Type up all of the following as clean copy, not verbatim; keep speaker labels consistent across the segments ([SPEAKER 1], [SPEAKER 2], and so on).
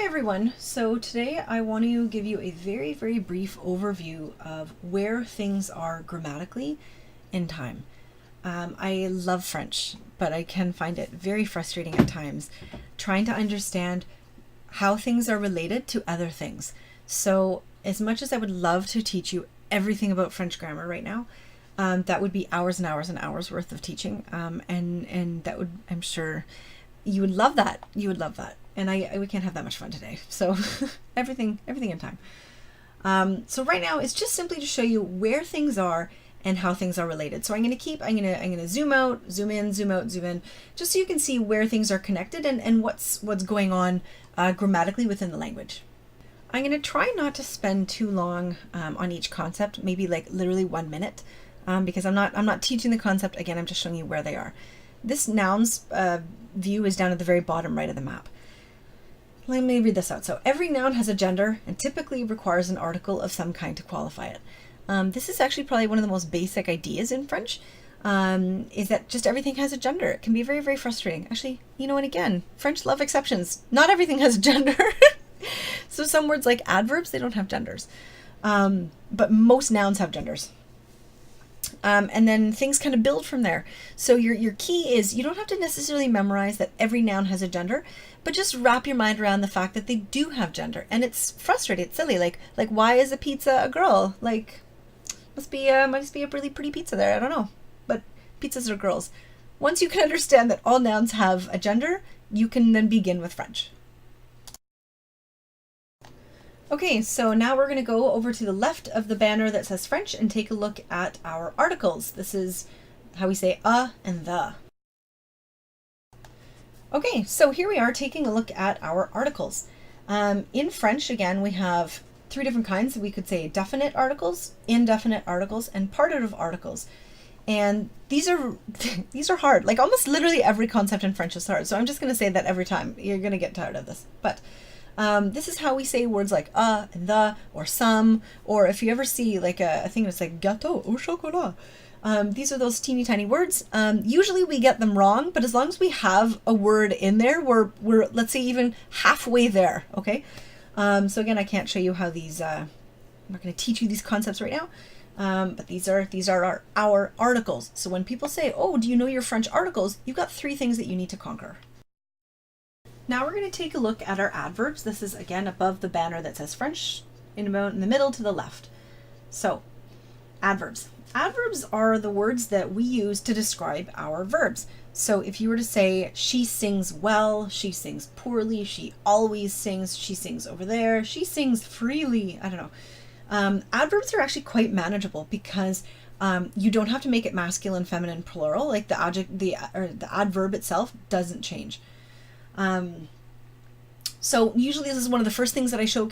[SPEAKER 1] everyone. So today I want to give you a very brief overview of where things are grammatically in time. I love French, but I can find it very frustrating at times trying to understand how things are related to other things. So as much as I would love to teach you everything about French grammar right now, that would be hours and hours and hours worth of teaching. And that would, I'm sure you would love that. You would love that. And we can't have that much fun today. So everything in time. So right now it's just simply to show you where things are and how things are related. So I'm gonna zoom out, zoom in, zoom out, zoom in, just so you can see where things are connected and what's going on grammatically within the language. I'm gonna try not to spend too long on each concept, maybe like literally 1 minute, because I'm not teaching the concept. Again, I'm just showing you where they are. This nouns view is down at the very bottom right of the map. Let me read this out. So every noun has a gender and typically requires an article of some kind to qualify it. This is actually probably one of the most basic ideas in French, is that just everything has a gender. It can be very frustrating. Actually, and again, French love exceptions. Not everything has a gender. So some words like adverbs, they don't have genders. But most nouns have genders. And then things kind of build from there. So your key is you don't have to necessarily memorize that every noun has a gender, but just wrap your mind around the fact that they do have gender. And it's frustrating, it's silly. Like why is a pizza a girl? Like must be a really pretty pizza there. I don't know. But pizzas are girls. Once you can understand that all nouns have a gender, you can then begin with French. Okay, so now we're going to go over to the left of the banner that says French and take a look at our articles. This is how we say and the. Okay, so here we are taking a look at our articles. In French, again, we have 3 different kinds. We could say definite articles, indefinite articles, and partitive articles. And these are hard. Like almost literally every concept in French is hard. So I'm just going to say that every time. You're going to get tired of this. But this is how we say words like and the, or some, or if you ever see like a thing that's like gâteau au chocolat. These are those teeny tiny words. Usually we get them wrong, but as long as we have a word in there, we're let's say even halfway there, okay? So again, I can't show you how these, I'm not going to teach you these concepts right now, but these are our articles. So when people say, oh, do you know your French articles? You've got 3 things that you need to conquer. Now we're going to take a look at our adverbs. This is again above the banner that says French, in the middle to the left. So, adverbs. Adverbs are the words that we use to describe our verbs. So if you were to say, she sings well, she sings poorly, she always sings, she sings over there, she sings freely, I don't know. Adverbs are actually quite manageable because you don't have to make it masculine, feminine, plural. Like the adverb itself doesn't change. So usually this is one of the first things that I show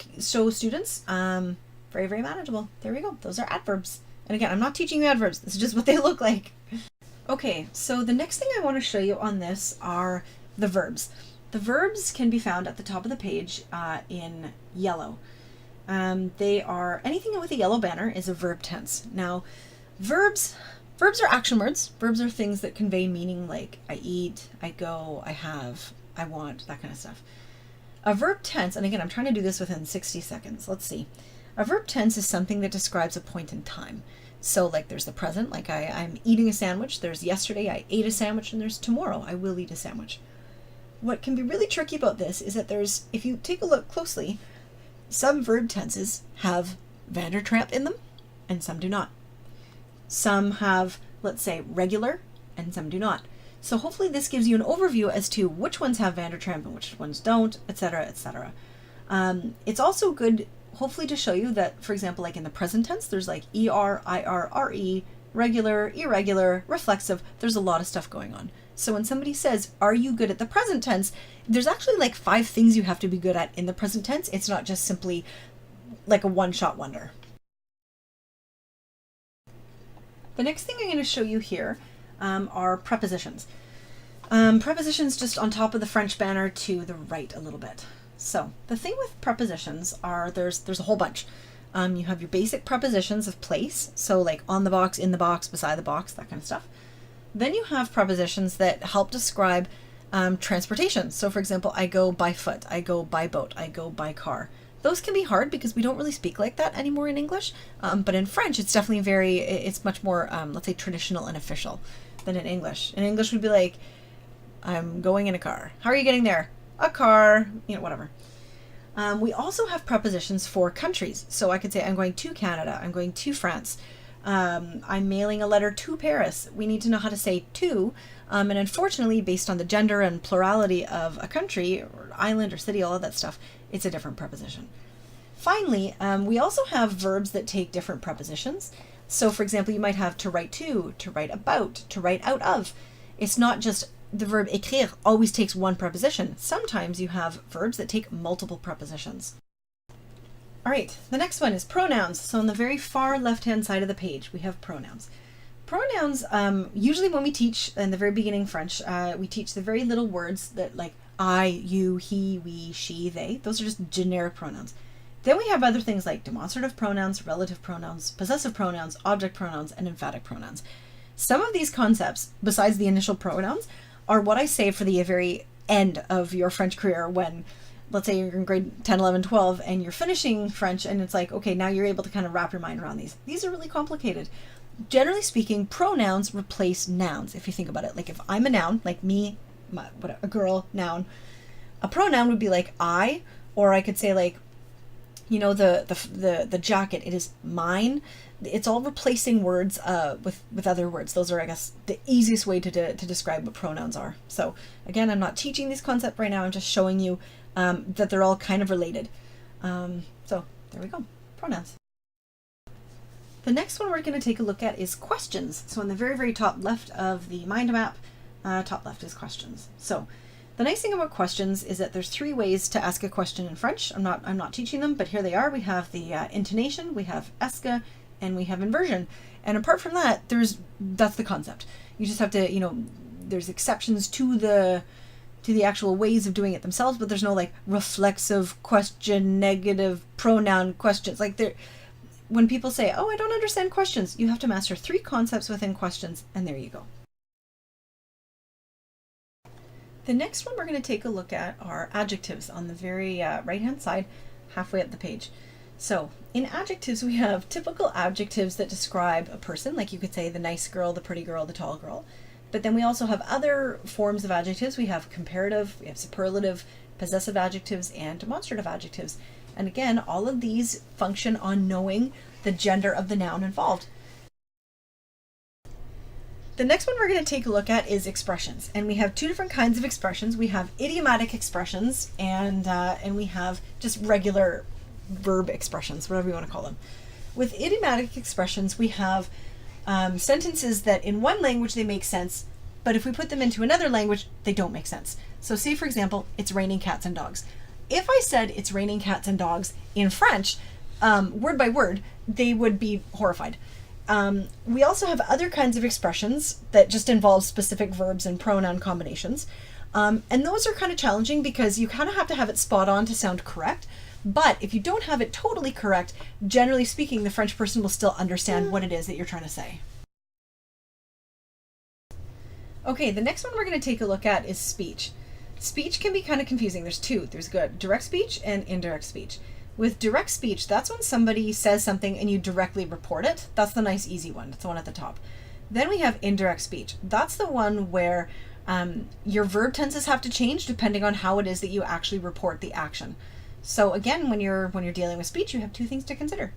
[SPEAKER 1] students. Very manageable. There we go. Those are adverbs. And again, I'm not teaching you adverbs. This is just what they look like. Okay, so the next thing I want to show you on this are the verbs. The verbs can be found at the top of the page in yellow. They are, anything with a yellow banner is a verb tense. Now, verbs are action words. Verbs are things that convey meaning like I eat, I go, I have, I want, that kind of stuff. A verb tense, and again, I'm trying to do this within 60 seconds. Let's see. A verb tense is something that describes a point in time. So like there's the present, like I'm eating a sandwich. There's yesterday, I ate a sandwich, and there's tomorrow, I will eat a sandwich. What can be really tricky about this is that there's, if you take a look closely, some verb tenses have Vandertramp in them, and some do not. Some have, let's say, regular, and some do not. So hopefully this gives you an overview as to which ones have Vandertramp and which ones don't, etc., etc. It's also good, hopefully, to show you that, for example, like in the present tense, there's like ER, IR, RE, regular, irregular, reflexive. There's a lot of stuff going on. So when somebody says, are you good at the present tense? There's actually like 5 things you have to be good at in the present tense. It's not just simply like a one-shot wonder. The next thing I'm going to show you here are prepositions. Prepositions just on top of the French banner to the right a little bit. So the thing with prepositions are there's a whole bunch. You have your basic prepositions of place, so like on the box, in the box, beside the box, that kind of stuff. Then you have prepositions that help describe Transportation. So for example, I go by foot, I go by boat, I go by car. Those can be hard because we don't really speak like that anymore in English. But in French, it's definitely it's much more, let's say, traditional and official than in English. In English, we'd be like, I'm going in a car. How are you getting there? A car, whatever. We also have prepositions for countries. So I could say, I'm going to Canada, I'm going to France. I'm mailing a letter to Paris. We need to know how to say to. And unfortunately, based on the gender and plurality of a country, or island, or city, all of that stuff, it's a different preposition. Finally, we also have verbs that take different prepositions. So for example, you might have to write to write about, to write out of. It's not just the verb écrire always takes one preposition. Sometimes you have verbs that take multiple prepositions. All right, the next one is pronouns. So on the very far left-hand side of the page, we have pronouns. Pronouns, usually when we teach in the very beginning French, we teach the very little words that like I, you, he, we, she, they. Those are just generic pronouns. Then we have other things like demonstrative pronouns, relative pronouns, possessive pronouns, object pronouns, and emphatic pronouns. Some of these concepts, besides the initial pronouns, are what I say for the very end of your French career when, let's say you're in grade 10, 11, 12, and you're finishing French, and it's like, okay, now you're able to kind of wrap your mind around these. These are really complicated. Generally speaking, pronouns replace nouns, if you think about it. Like if I'm a noun, like me, a girl, noun, a pronoun would be like I, or I could say like, the jacket, it is mine. It's all replacing words with other words. Those are, I guess, the easiest way to describe what pronouns are. So again, I'm not teaching this concept right now. I'm just showing you that they're all kind of related. So there we go, pronouns. The next one we're going to take a look at is questions. So on the very, very top left of the mind map, top left is questions. So the nice thing about questions is that there's 3 ways to ask a question in French. I'm not teaching them, but here they are. We have the intonation, we have est ce, and we have inversion. And apart from that, that's the concept. You just have to, there's exceptions to the actual ways of doing it themselves, but there's no like reflexive question, negative pronoun questions. Like when people say, oh, I don't understand questions, you have to master 3 concepts within questions, and there you go. The next one we're going to take a look at are adjectives on the very right-hand side, halfway up the page. So in adjectives, we have typical adjectives that describe a person, like you could say the nice girl, the pretty girl, the tall girl. But then we also have other forms of adjectives. We have comparative, we have superlative, possessive adjectives, and demonstrative adjectives. And again, all of these function on knowing the gender of the noun involved. The next one we're going to take a look at is expressions. And we have 2 different kinds of expressions. We have idiomatic expressions and we have just regular verb expressions, whatever you want to call them. With idiomatic expressions, we have sentences that in one language they make sense, but if we put them into another language, they don't make sense. So say, for example, it's raining cats and dogs. If I said it's raining cats and dogs in French, word by word, they would be horrified. We also have other kinds of expressions that just involve specific verbs and pronoun combinations. And those are kind of challenging because you kind of have to have it spot on to sound correct. But if you don't have it totally correct, generally speaking, the French person will still understand what it is that you're trying to say. Okay, the next one we're going to take a look at is speech. Speech can be kind of confusing. There's 2. There's direct speech and indirect speech. With direct speech, that's when somebody says something and you directly report it. That's the nice, easy one. That's the one at the top. Then we have indirect speech. That's the one where your verb tenses have to change depending on how it is that you actually report the action. So again, when you're dealing with speech, you have 2 things to consider.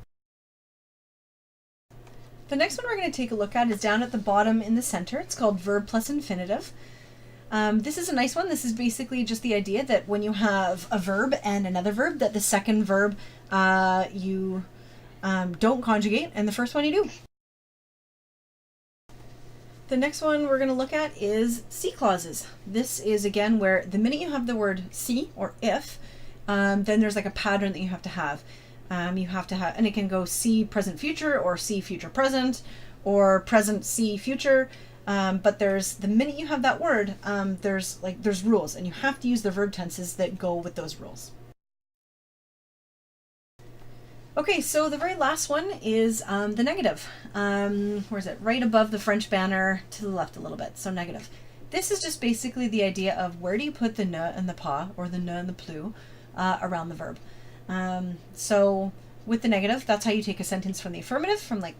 [SPEAKER 1] The next one we're going to take a look at is down at the bottom in the center. It's called verb plus infinitive. This is a nice one. This is basically just the idea that when you have a verb and another verb, that the second verb you don't conjugate and the first one you do. The next one we're going to look at is si clauses. This is again where the minute you have the word si or if, then there's like a pattern that you have to have. And it can go si present future or si future present or present si future. But the minute you have that word, there's rules, and you have to use the verb tenses that go with those rules. Okay, so the very last one is the negative. Where is it? Right above the French banner to the left a little bit. So negative. this is just basically the idea of where do you put the ne and the pas, or the ne and the plus, around the verb. So with the negative, that's how you take a sentence from the affirmative, from like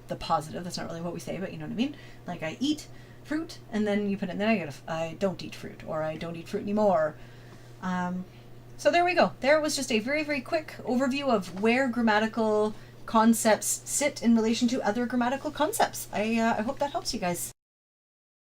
[SPEAKER 1] the positive. That's not really what we say, but you know what I mean? Like I eat fruit, and then you put in the negative. I don't eat fruit, or I don't eat fruit anymore. So there we go. There was just a very, very quick overview of where grammatical concepts sit in relation to other grammatical concepts. I hope that helps you guys.